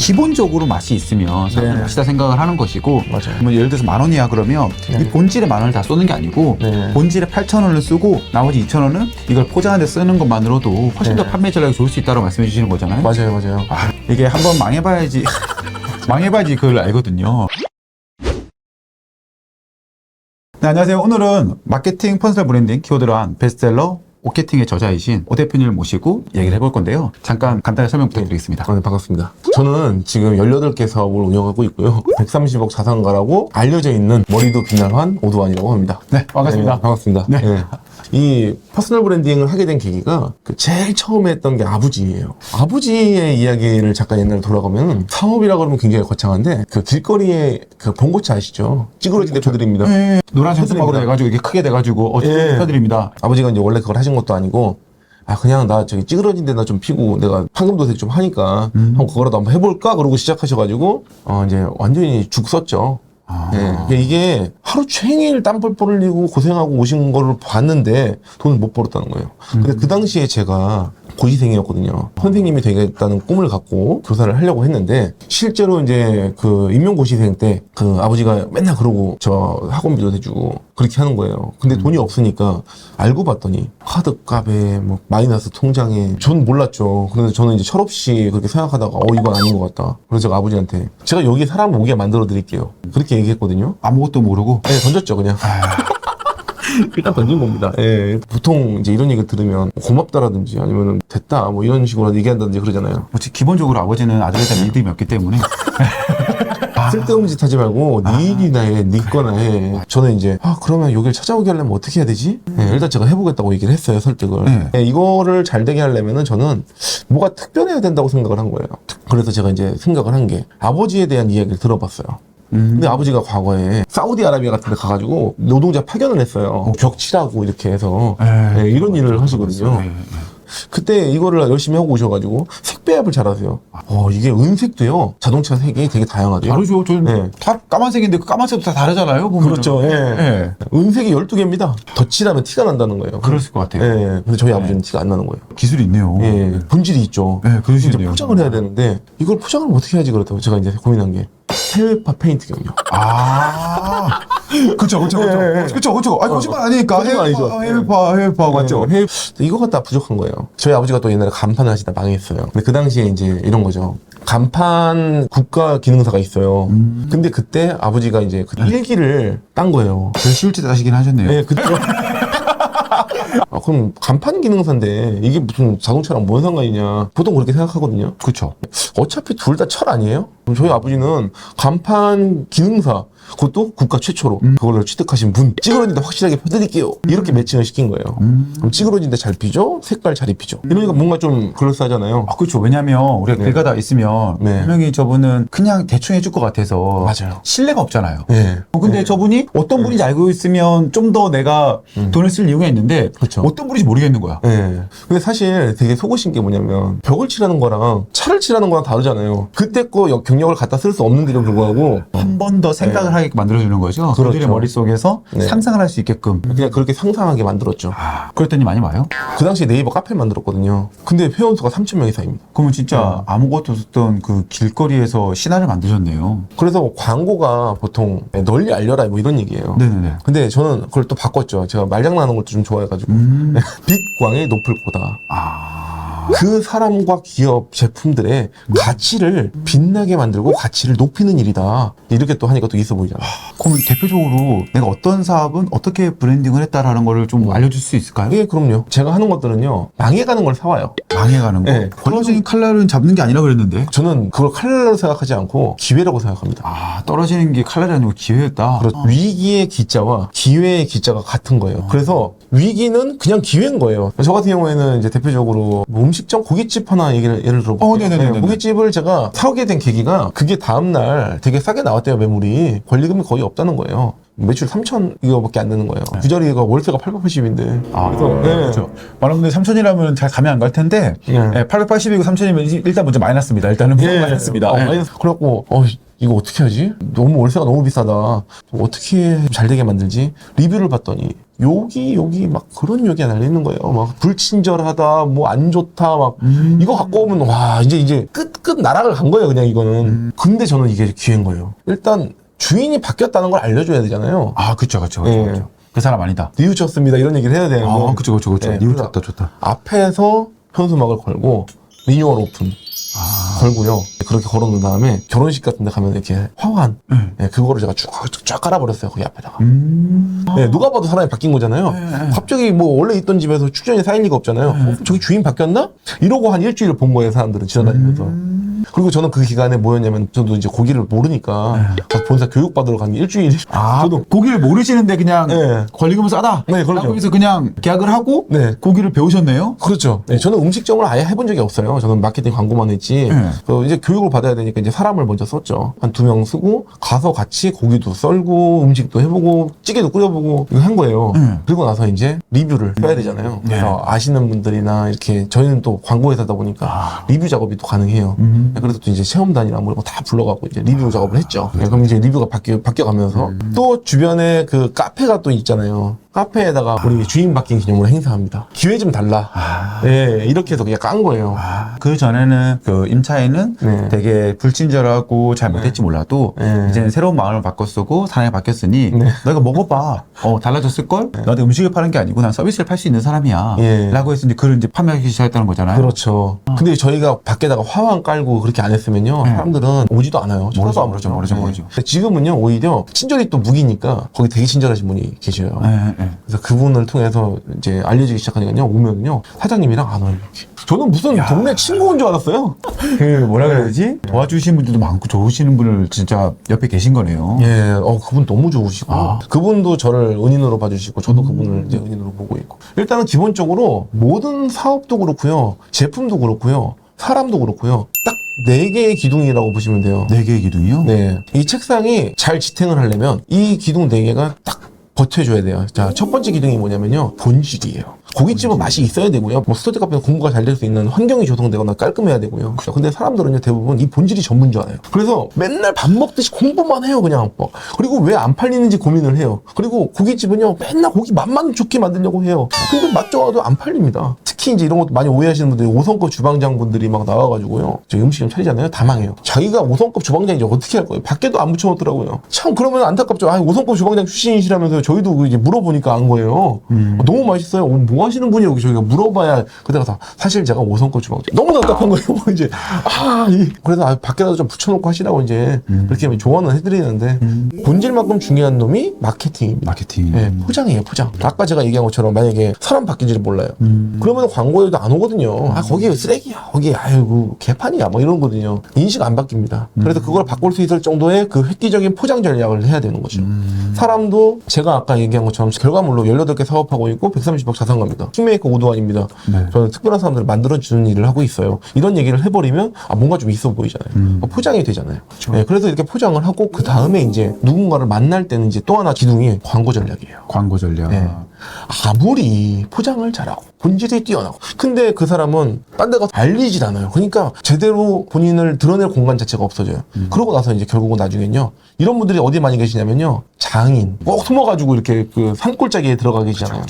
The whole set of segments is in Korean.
기본적으로 맛이 있으면 사람들이 네. 맛있다 생각을 하는 것이고 맞아요. 뭐 예를 들어서 10,000원이야 그러면 네. 이 본질에 10,000원을 다 쏘는 게 아니고 네. 본질에 8,000원을 쓰고 나머지 2,000원은 이걸 포장하는 데 쓰는 것만으로도 훨씬 더 네. 판매 전략이 좋을 수 있다고 말씀해 주시는 거잖아요. 맞아요. 아, 이게 한번 망해봐야지 망해봐야지 그걸 알거든요. 네, 안녕하세요. 오늘은 마케팅 퍼스널 브랜딩 키워드로 한 베스트셀러 오케팅의 저자이신 오 대표님을 모시고 얘기를 해볼 건데요. 잠깐 간단히 설명 부탁드리겠습니다. 네, 반갑습니다. 저는 지금 18개 사업을 운영하고 있고요. 130억 자산가라고 알려져 있는 머리도 비nar한 오두환이라고 합니다. 네, 반갑습니다. 네, 반갑습니다. 네. 네. 이 퍼스널 브랜딩을 하게 된 계기가 제일 처음에 했던 게 아버지예요. 아버지의 이야기를 잠깐 옛날에 돌아가면 사업이라고 하면 굉장히 거창한데 그 길거리에 그 봉고차 아시죠? 찌그러지 대표드립니다. 네, 노란 현수막으로 해가지고 이게 크게 돼가지고 축하드립니다. 아버지가 이제 원래 그걸 하신 것도 아니고 그냥 나 저기 찌그러진 데나 좀 피고 내가 황금도색 좀 하니까 한번 그거라도 한번 해볼까? 그러고 시작하셔가지고 이제 완전히 죽 썼죠. 네. 이게 하루 종일 땀 뻘뻘 흘리고 고생하고 오신 거를 봤는데 돈을 못 벌었다는 거예요. 근데 그 당시에 제가 고시생이었거든요. 선생님이 되겠다는 꿈을 갖고 교사를 하려고 했는데 실제로 이제 그 임용고시생 때 그 아버지가 맨날 그러고 저 학원비도 대주고 그렇게 하는 거예요. 근데 돈이 없으니까 알고 봤더니 카드값에 뭐 마이너스 통장에 전 몰랐죠. 그런데 저는 이제 철없이 그렇게 생각하다가 이건 아닌 것 같다. 그래서 제가 아버지한테 제가 여기 사람 오게 만들어 드릴게요. 그렇게 얘기했거든요. 아무것도 모르고 네, 던졌죠 그냥. 일단 던진 겁니다. 예. 보통 이제 이런 얘기 들으면 고맙다라든지 아니면 됐다 뭐 이런 식으로 얘기한다든지 그러잖아요. 기본적으로 아버지는 아들에 대한 믿음이 없기 때문에 쓸데없는 짓 하지 말고 네 일이나 해, 네 거나 해. 저는 이제 그러면 여기를 찾아오게 하려면 어떻게 해야 되지? 일단 제가 해보겠다고 얘기를 했어요, 설득을. 이거를 잘 되게 하려면은 저는 뭐가 특별해야 된다고 생각을 한 거예요. 그래서 제가 이제 생각을 한 게 아버지에 대한 이야기를 들어봤어요. 근데 아버지가 과거에 사우디아라비아 같은 데 가가지고 노동자 파견을 했어요. 벽 치라고 이렇게 해서 이런 일을 하시거든요. 그때 이거를 열심히 하고 오셔가지고 색배합을 잘하세요. 이게 은색도요. 자동차 색이 되게 다양하대요. 다르죠. 저는 다 까만색인데 그 까만색도 다 다르잖아요. 보면. 그렇죠. 은색이 12개입니다. 덧칠하면 티가 난다는 거예요. 그랬을 것 같아요. 근데 저희 아버지는 티가 안 나는 거예요. 기술이 있네요. 본질이 있죠. 그러시네요. 포장을 해야 되는데 이걸 포장을 어떻게 해야지 그렇다고 제가 이제 고민한 게 해외파 페인트경이요. 그쵸. 거짓말 아니니까. 거짓말 아니죠. 해외파 맞죠? 이거 갖다 부족한 거예요. 저희 아버지가 또 옛날에 간판을 하시다 망했어요. 근데 그 당시에 이제 이런 거죠. 간판 국가 기능사가 있어요. 근데 그때 아버지가 이제 그 일기를 딴 거예요. 제일 쉬울 때 따시긴 하셨네요. 네, 그때. 그럼 간판 기능사인데 이게 무슨 자동차랑 뭔 상관이냐. 보통 그렇게 생각하거든요. 그쵸. 어차피 둘 다 철 아니에요? 그럼 저희 아버지는 간판 기능사, 그것도 국가 최초로 그걸로 취득하신 분, 찌그러진데 확실하게 펴드릴게요. 이렇게 매칭을 시킨 거예요. 그럼 찌그러진데 잘 피죠? 색깔 잘 입히죠? 이러니까 뭔가 좀 그럴싸하잖아요. 그렇죠. 왜냐면 우리가 길 가다 있으면 분명히 저분은 그냥 대충 해줄 것 같아서 맞아요. 신뢰가 없잖아요. 네. 근데 저분이 어떤 분인지 알고 있으면 좀 더 내가 돈을 쓸 이유가 있는데 그렇죠. 어떤 분인지 모르겠는 거야. 네. 근데 사실 되게 속으신 게 뭐냐면 벽을 칠하는 거랑 차를 칠하는 거랑 다르잖아요. 그때 거 경력을 갖다 쓸 수 없는데도 불구하고 한 번 더 생각을 하게 만들어주는 거죠. 그렇죠. 그들의 머릿속에서 상상을 할 수 있게끔. 그냥 그렇게 상상하게 만들었죠. 그랬더니 많이 와요? 그 당시에 네이버 카페를 만들었거든요. 근데 회원수가 3,000명 이상입니다. 그러면 진짜 아무것도 없었던 그 길거리에서 신화를 만드셨네요. 그래서 광고가 보통 널리 알려라 뭐 이런 얘기예요. 네네네. 근데 저는 그걸 또 바꿨죠. 제가 말장난하는 것도 좀 좋아해가지고 빛광의 높을 거다. 그 사람과 기업 제품들의 가치를 빛나게 만들고 가치를 높이는 일이다. 이렇게 또 하니까 또 있어 보이잖아요. 그러면 대표적으로 내가 어떤 사업은 어떻게 브랜딩을 했다라는 거를 좀 알려줄 수 있을까요? 예, 그럼요. 제가 하는 것들은요, 망해가는 걸 사와요. 망해가는 거? 네. 떨어지는 칼날은 잡는 게 아니라 그랬는데. 저는 그걸 칼날로 생각하지 않고 기회라고 생각합니다. 떨어지는 게 칼날이 아니고 기회였다. 위기의 기자와 기회의 기자가 같은 거예요. 그래서 위기는 그냥 기회인 거예요. 저 같은 경우에는 이제 대표적으로 음식점 고깃집 하나 예를 들어볼게요. 네네네. 고깃집을 제가 사오게 된 계기가 그게 다음날 되게 싸게 나왔대요, 매물이. 권리금이 거의 없다는 거예요. 매출 3천 이거밖에 안 되는 거예요. 뷰자리가 월세가 880인데. 그래서 그렇죠. 많은 분들이 3천이라면 잘 감이 안 갈 텐데 880이고 3천이면 일단 먼저 마이너스입니다. 일단은 무조건 마이너스입니다. 마이너스. 그래갖고 이거 어떻게 하지? 너무 월세가 너무 비싸다. 어떻게 잘 되게 만들지? 리뷰를 봤더니 여기 막 그런 얘기가 달려있는 거예요. 막 불친절하다, 뭐 안 좋다, 막 이거 갖고 오면 와 이제 끝 나락을 간 거예요. 그냥 이거는. 근데 저는 이게 기회인 거예요. 일단 주인이 바뀌었다는 걸 알려줘야 되잖아요. 아, 그쵸. 예. 그 사람 아니다. 뉘우쳤습니다. 이런 얘기를 해야 되는 거. 아, 그쵸. 네, 이거 그래서 좋다. 앞에서 현수막을 걸고 리뉴얼 오픈 걸고요. 그렇게 걸어놓은 다음에 결혼식 같은 데 가면 이렇게 화환 네, 그거를 제가 쫙 깔아버렸어요. 거기 앞에다가. 네, 누가 봐도 사람이 바뀐 거잖아요. 갑자기 뭐 원래 있던 집에서 축전이 쌓일 리가 없잖아요. 저기 주인 바뀌었나? 이러고 한 일주일을 본 거예요. 사람들은 지나다니면서. 그리고 저는 그 기간에 뭐였냐면 저도 이제 고기를 모르니까 본사 교육받으러 간 게 일주일. 저도 고기를 모르시는데 그냥 네. 권리금은 싸다. 네, 그렇죠. 그래서 그냥 계약을 하고 네. 고기를 배우셨네요. 그렇죠. 네, 저는 음식점을 아예 해본 적이 없어요. 저는 마케팅 광고만 했지. 이제 교육을 받아야 되니까 이제 사람을 먼저 썼죠. 한 2명 쓰고 가서 같이 고기도 썰고 음식도 해보고 찌개도 끓여보고 이거 한 거예요. 그리고 나서 이제 리뷰를 써야 되잖아요. 그래서 아시는 분들이나 이렇게 저희는 또 광고회사다 보니까 리뷰 작업이 또 가능해요. 그래서 또 이제 체험단이나 뭐 이런 거 다 불러가고 이제 리뷰 작업을 했죠. 그럼 이제 리뷰가 바뀌어가면서 또 주변에 그 카페가 또 있잖아요. 카페에다가 우리 주인 바뀐 기념으로 행사합니다. 기회 좀 달라. 네, 이렇게 해서 그냥 깐 거예요. 그 전에는 그 임차인은 네. 되게 불친절하고 잘 못했지 몰라도 네. 이제는 새로운 마음을 바꿨고 사람이 바뀌었으니 너희가 먹어봐. 달라졌을걸? 너한테 음식을 파는 게 아니고 난 서비스를 팔 수 있는 사람이야. 예. 라고 해서 이제 그걸 이제 판매하기 시작했다는 거잖아요. 그렇죠. 근데 저희가 밖에다가 화환 깔고 그렇게 안 했으면요. 사람들은 오지도 않아요. 쳐다도 안 보죠. 모르죠. 근데 지금은요, 오히려 친절이 또 무기니까 거기 되게 친절하신 분이 계셔요. 그래서 그분을 통해서 이제 알려지기 시작하니까요, 오면은요, 사장님이랑 안 와요, 이렇게. 저는 무슨 동네 친구 온 줄 알았어요. 그 뭐라 그래야지? 도와주시는 분들도 많고 좋으시는 분을 진짜 옆에 계신 거네요. 예, 그분 너무 좋으시고. 그분도 저를 은인으로 봐주시고, 저도 그분을 이제 은인으로 보고 있고. 일단은 기본적으로 모든 사업도 그렇고요, 제품도 그렇고요, 사람도 그렇고요, 딱 4개의 기둥이라고 보시면 돼요. 4개의 기둥이요? 네. 이 책상이 잘 지탱을 하려면 이 기둥 4개가 딱 버텨줘야 돼요. 자, 첫 번째 기둥이 뭐냐면요, 본질이에요. 고깃집은 맛이 있어야 되고요. 뭐 스터디 카페는 공부가 잘 될 수 있는 환경이 조성되거나 깔끔해야 되고요. 그렇죠. 근데 사람들은요, 대부분 이 본질이 전문 줄 알아요. 그래서 맨날 밥 먹듯이 공부만 해요, 그냥. 그리고 왜 안 팔리는지 고민을 해요. 그리고 고깃집은요, 맨날 고기 맛만 좋게 만들려고 해요. 근데 맛 좋아도 안 팔립니다. 특히 이제 이런 것도 많이 오해하시는 분들이 5성급 주방장 분들이 막 나와가지고요. 저희 음식 좀 차리잖아요. 다 망해요. 자기가 5성급 주방장이지 어떻게 할 거예요? 밖에도 안 붙여놓더라고요. 참, 그러면 안타깝죠. 5성급 주방장 출신이시라면서요. 저희도 이제 물어보니까 안 거예요. 너무 맛있어요. 뭐 하시는 분이 여기 저희가 물어봐야 그때 가서 사실 제가 5성급 주방장. 너무 답답한 거예요. 이제 그래서 밖에다가 좀 붙여놓고 하시라고 이제 그렇게 조언을 해드리는데 본질만큼 중요한 놈이 마케팅입니다. 마케팅. 네, 포장이에요, 포장. 아까 제가 얘기한 것처럼 만약에 사람 바뀐지를 몰라요. 그러면 광고에도 안 오거든요. 거기 쓰레기야. 거기 아이고 개판이야. 뭐 이런 거거든요. 인식 안 바뀝니다. 그래서 그걸 바꿀 수 있을 정도의 그 획기적인 포장 전략을 해야 되는 거죠. 사람도 제가 아까 얘기한 것처럼 결과물로 18개 사업하고 있고 130억 자산가입니다. 킹메이커 오도환입니다. 저는 특별한 사람들을 만들어주는 일을 하고 있어요. 이런 얘기를 해버리면 뭔가 좀 있어 보이잖아요. 포장이 되잖아요. 네, 그래서 이렇게 포장을 하고 그 다음에 이제 누군가를 만날 때는 이제 또 하나 기둥이 광고 전략이에요. 광고 전략. 네. 아무리 포장을 잘하고 본질이 뛰어나고 근데 그 사람은 딴 데 가서 알리질 않아요. 그러니까 제대로 본인을 드러낼 공간 자체가 없어져요. 그러고 나서 이제 결국은 나중엔요, 이런 분들이 어디 많이 계시냐면요, 장인 꼭 숨어가지고 이렇게 그 산골짜기에 들어가 계시잖아요.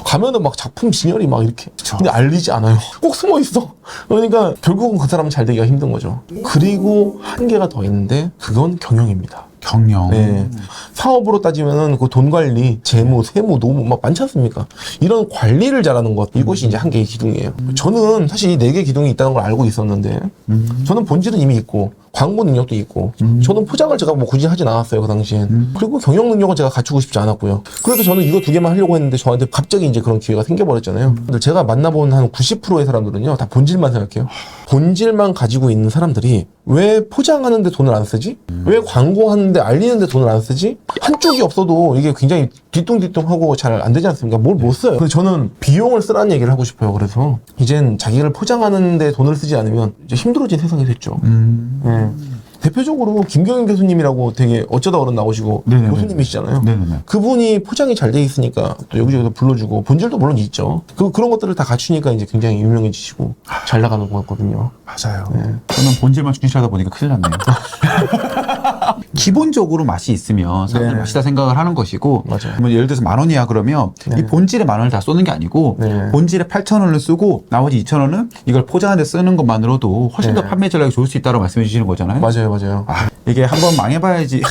가면은 막 작품 진열이 막 이렇게. 근데 알리지 않아요. 꼭 숨어 있어. 그러니까 결국은 그 사람은 잘 되기가 힘든 거죠. 그리고 한계가 더 있는데 그건 경영입니다. 경영. 네. 사업으로 따지면은 그 돈 관리, 재무, 세무, 노무 막 많지 않습니까? 이런 관리를 잘하는 것, 이것이 이제 한 개의 기둥이에요. 저는 사실 이 4개 기둥이 있다는 걸 알고 있었는데, 저는 본질은 이미 있고, 광고 능력도 있고, 저는 포장을 제가 뭐 굳이 하진 않았어요, 그 당시엔. 그리고 경영 능력은 제가 갖추고 싶지 않았고요. 그래서 저는 이거 2개만 하려고 했는데 저한테 갑자기 이제 그런 기회가 생겨버렸잖아요. 근데 제가 만나본 한 90%의 사람들은요, 다 본질만 생각해요. 본질만 가지고 있는 사람들이 왜 포장하는데 돈을 안 쓰지? 왜 광고하는데 알리는데 돈을 안 쓰지? 한쪽이 없어도 이게 굉장히 뒤뚱뒤뚱하고 잘 안 되지 않습니까? 뭘 못 써요. 그래서 저는 비용을 쓰라는 얘기를 하고 싶어요. 그래서 이젠 자기를 포장하는데 돈을 쓰지 않으면 이제 힘들어진 세상이 됐죠. 네. 대표적으로 김경인 교수님이라고 되게 어쩌다 어른 나오시고 네네네. 교수님이시잖아요. 네네네. 그분이 포장이 잘 돼 있으니까 또 여기저기서 불러주고 본질도 물론 있죠. 그런 것들을 다 갖추니까 이제 굉장히 유명해지시고 잘 나가는 것 같거든요. 맞아요. 저는 본질만 중시하다 보니까 큰일 났네요. 기본적으로 맛이 있으면 사람들이 네. 맛있다 생각을 하는 것이고, 맞아요. 뭐 예를 들어서 10,000원이야 그러면 네. 이 본질에 10,000원을 다 쏘는 게 아니고 네. 본질에 8,000원을 쓰고 나머지 2,000원은 이걸 포장하는 데 쓰는 것만으로도 훨씬 더 네. 판매 전략이 좋을 수 있다고 말씀해 주시는 거잖아요. 맞아요. 아, 이게 한번 망해봐야지.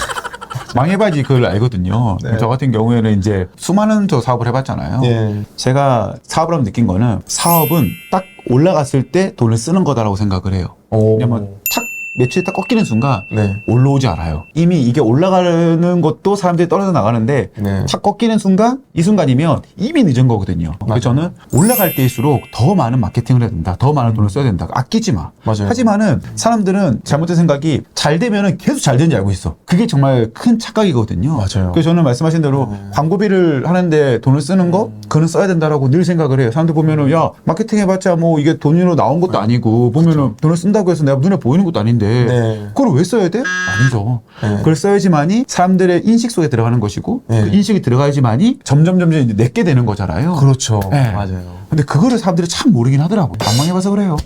망해봐야지 그걸 알거든요. 네. 저 같은 경우에는 이제 수많은 저 사업을 해봤잖아요. 예. 제가 사업을 하면 느낀 거는 사업은 딱 올라갔을 때 돈을 쓰는 거다라고 생각을 해요. 오. 왜냐면 탁 매출이 딱 꺾이는 순간 네. 올라오지 않아요. 이미 이게 올라가는 것도 사람들이 떨어져 나가는데 네. 탁 꺾이는 순간 이 순간이면 이미 늦은 거거든요. 그래서 저는 올라갈 때일수록 더 많은 마케팅을 해야 된다. 더 많은 돈을 써야 된다. 아끼지 마. 맞아요. 하지만은 사람들은 잘못된 생각이 잘 되면은 계속 잘 되는지 알고 있어. 그게 정말 큰 착각이거든요. 맞아요. 그래서 저는 말씀하신 대로 광고비를 하는데 돈을 쓰는 거 그거는 써야 된다라고 늘 생각을 해요. 사람들 보면은 야 마케팅 해봤자 뭐 이게 돈으로 나온 것도 아니고 보면은 돈을 쓴다고 해서 내가 눈에 보이는 것도 아닌데 네. 그걸 왜 써야 돼? 아니죠. 네. 그걸 써야지만이 사람들의 인식 속에 들어가는 것이고 네. 그 인식이 들어가야지만이 점점 이제 내게 되는 거잖아요. 그렇죠. 네. 맞아요. 근데 그거를 사람들이 참 모르긴 하더라고요. 안 망해봐서 그래요.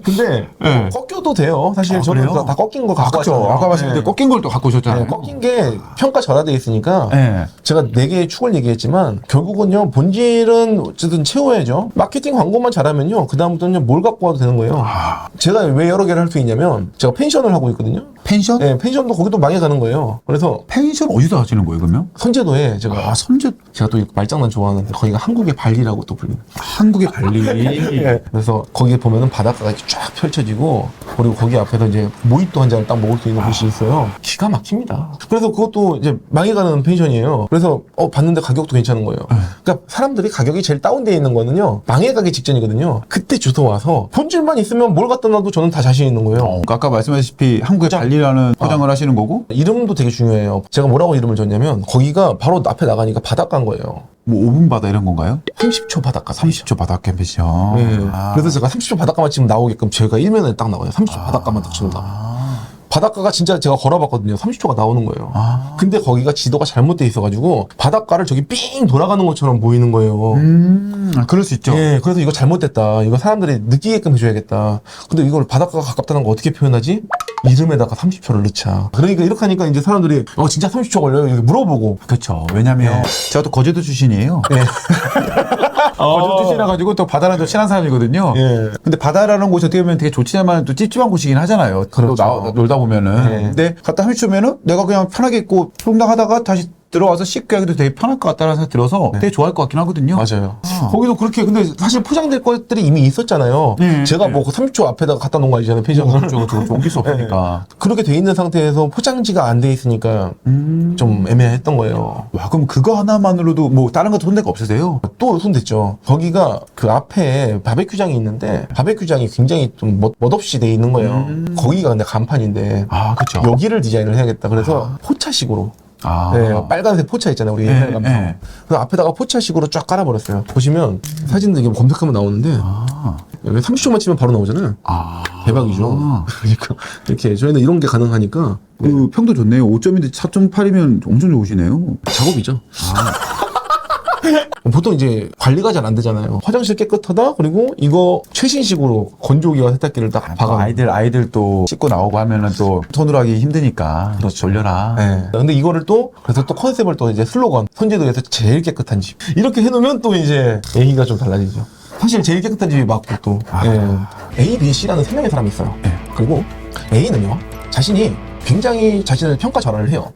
근데 네. 꺾여도 돼요. 사실 아, 저는 그래요? 다 꺾인 거 갖고 그렇죠. 왔잖아요. 아까 말씀드린 네. 꺾인 걸 또 갖고 오셨잖아요. 네, 꺾인 게 평가 절하돼 있으니까 네. 제가 4개의 축을 얘기했지만 결국은요 본질은 어쨌든 채워야죠. 마케팅 광고만 잘하면요 그 다음부터는 뭘 갖고 와도 되는 거예요. 제가 왜 여러 개를 할 수 있냐면 제가 펜션을 하고 있거든요. 펜션? 네, 펜션도 거기도 망해가는 거예요. 그래서 펜션 어디서 하시는 거예요, 그러면? 선제도에 제가 선제 제가 또 말장난 좋아하는데 거기가 한국의 발리라고 또 불립니다. 한국의 발리. 네. 그래서 거기에 보면은 바닷가가 이렇게 쫙 펼쳐지고 그리고 거기 앞에서 이제 모히또 한 잔을 딱 먹을 수 있는 곳이 있어요. 기가 막힙니다. 그래서 그것도 이제 망해가는 펜션이에요. 그래서 봤는데 가격도 괜찮은 거예요. 그러니까 사람들이 가격이 제일 다운되어 있는 거는요 망해가기 직전이거든요. 그때 주워 와서 본질만 있으면 뭘 갖다 놔도 저는 다 자신 있는 거예요. 아까 말씀하셨다시피 한국의 발리라는 포장을 하시는 거고 이름도 되게 중요해요. 제가 뭐라고 이름을 줬냐면 거기가 바로 앞에 나가니까 바닷가인 거예요. 뭐 5분 바다 이런 건가요? 30초 바닷가 30초 바다 펜션. 네. 아. 그래서 제가 30초 바닷가만 지금 나오게끔 제가 일면에 딱 나와요. 30초 바닷가만 딱 쳐다. 바닷가가 진짜 제가 걸어봤거든요. 30초가 나오는 거예요. 근데 거기가 지도가 잘못돼 있어가지고 바닷가를 저기 삥 돌아가는 것처럼 보이는 거예요. 그럴 수 있죠. 예, 그래서 이거 잘못됐다. 이거 사람들이 느끼게끔 해줘야겠다. 근데 이걸 바닷가가 가깝다는 거 어떻게 표현하지? 이름에다가 30초를 넣자. 그러니까 이렇게 하니까 이제 사람들이 진짜 30초 걸려요? 이렇게 물어보고. 그렇죠. 왜냐면 제가 또 거제도 출신이에요. 예. 거제도 출신이라 가지고 또 바다랑 또 친한 사람이거든요. 예. 근데 바다라는 곳이 어떻게 보면 되게 좋지만 또 찝찝한 곳이긴 하잖아요. 그렇죠. 또 놀다 보면은. 네. 근데 갔다 30초면은 내가 그냥 편하게 있고 퐁당하다가 다시 들어와서 씻고 하기도 되게 편할 것 같다는 생각이 들어서 되게 좋아할 것 같긴 하거든요. 맞아요. 거기도 그렇게 근데 사실 포장될 것들이 이미 있었잖아요. 네. 제가 뭐 30초 앞에다가 갖다 놓은 거 아니잖아요. 펜션을. 그렇죠. 옮길 수 없으니까. 그렇게 돼 있는 상태에서 포장지가 안 돼 있으니까 좀 애매했던 거예요. 와, 그럼 그거 하나만으로도 뭐 다른 것도 손댈 거 없으세요? 또 손댔죠. 거기가 그 앞에 바베큐장이 있는데 바베큐장이 굉장히 좀 멋없이 돼 있는 거예요. 거기가 근데 간판인데 아, 그렇죠. 여기를 디자인을 해야겠다. 그래서 포차식으로 아. 네, 빨간색 포차 있잖아요. 우리 옛날 감성. 네. 그래서 앞에다가 포차식으로 쫙 깔아버렸어요. 보시면 사진들 이게 검색하면 나오는데 여기 30초만 치면 바로 나오잖아요. 대박이죠. 그러니까 이렇게 저희는 이런 게 가능하니까 그 평도 좋네요. 5점인데 4.8이면 엄청 좋으시네요. 작업이죠. 보통 이제 관리가 잘 안 되잖아요. 화장실 깨끗하다. 그리고 이거 최신식으로 건조기와 세탁기를 딱 박아. 아이들 또 씻고 나오고 하면은 또 손으로 하기 힘드니까. 그렇죠. 돌려라. 네. 근데 이거를 또 그래서 또 컨셉을 또 이제 슬로건 선제도에서 제일 깨끗한 집 이렇게 해놓으면 또 이제 얘기가 좀 달라지죠. 사실 제일 깨끗한 집이 맞고 또 A, B, C라는 3명의 사람이 있어요. 그리고 A는요 자신이 굉장히 자신을 평가 절하를 해요.